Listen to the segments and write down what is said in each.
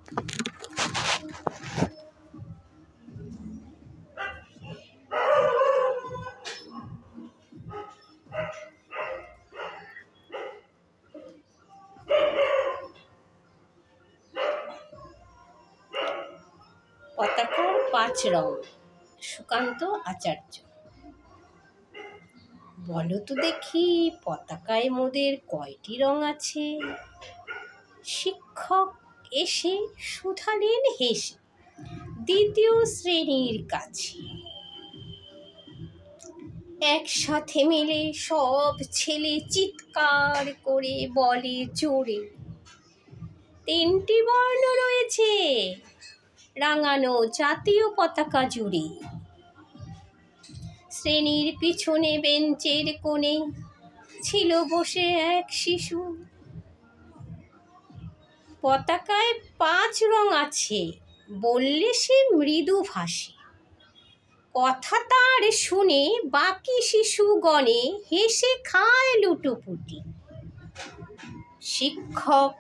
পতাকার 5 রং। সুকান্ত আচার্য। বলো তো দেখি পতাকায় মোদের কয়টি রং আছে? শিক্ষক এসে শুধালেন হেসে দ্বিতীয় শ্রেণীর কাছে। একসাথে মিলে সব ছেলে চিৎকার করে বলে জোরে, 3টি বর্ণ রয়েছে রাঙানো জাতীয় পতাকা জুড়ে। শ্রেণীর পিছনে বেঞ্চের কোণে ছিল বসে এক শিশু। পতাকায় 5 রং আছে বললে সে মৃদু ভাষী। কথা তার শুনে বাকি শিশুগণে হেসে খায় লুটোপুটি। শিক্ষক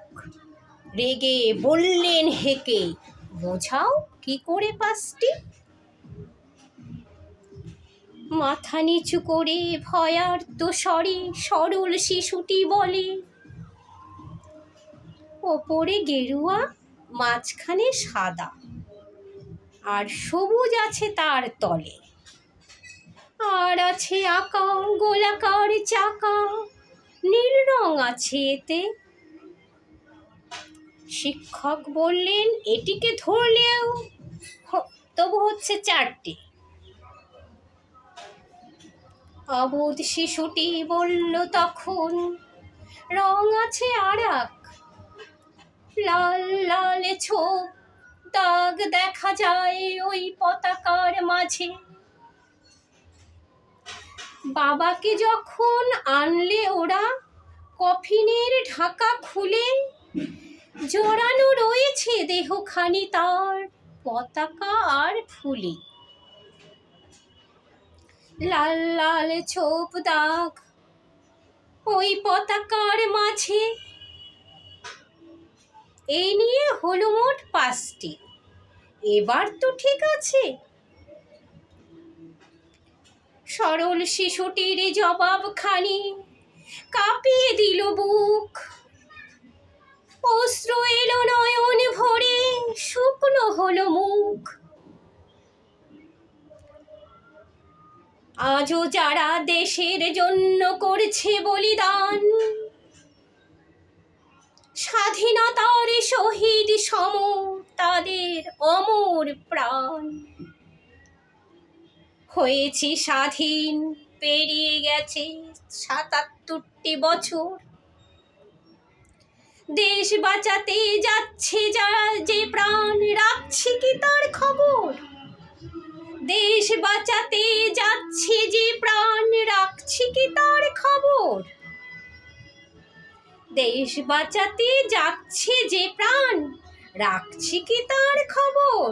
রেগে বললেন হেঁকে, বোঝাও কি করে 5টি? মাথা নিচু করে ভয়ার্ত স্বরে সরল শিশুটি বলে, ওপরে গেরুয়া, মাঝখানে সাদা, আর সবুজ আছে তার তলে, আর আছে আঁকা গোলাকার চাকা, নীল রং আছে এতে। শিক্ষক বললেন, এটিকে ধরলেও তবু হচ্ছে 4টি। অবোধ শিশুটি বলল তখন, রং আছে আরেক, লাল লাল ছোপ দাগ দেখা যায় ওই পতাকার মাঝে। বাবাকে যখন আনলে ওরা কফিনের ঢাকা খুলে, জড়ানো রয়েছে দেহখানি তার পতাকা আর ফুলে। লাল লাল ছোপ দাগ ওই পতাকার মাঝে। এই নিয়ে হলো মোট 5টি। এবার তো ঠিক আছে? সরল শিশুটির জবাবখানি কাঁপিয়ে দিল বুক। অশ্রু এলো নয়ন ভরে, শুকনো হলো মুখ। আজও যারা দেশের জন্য করছে বলিদান, স্বাধীনতার শহীদ সম তাদের অমর প্রাণ। হয়েছি স্বাধীন, পেরিয়ে গেছে 77টি বছর। দেশ বাঁচাতে যাচ্ছে যারা যে প্রাণ, রাখছি কি তার খবর? দেশ বাঁচাতে যাচ্ছে যে প্রাণ, রাখছি কি তার খবর? দেশ বাঁচাতে যাচ্ছে যে প্রাণ, রাখছি কি তার খবর?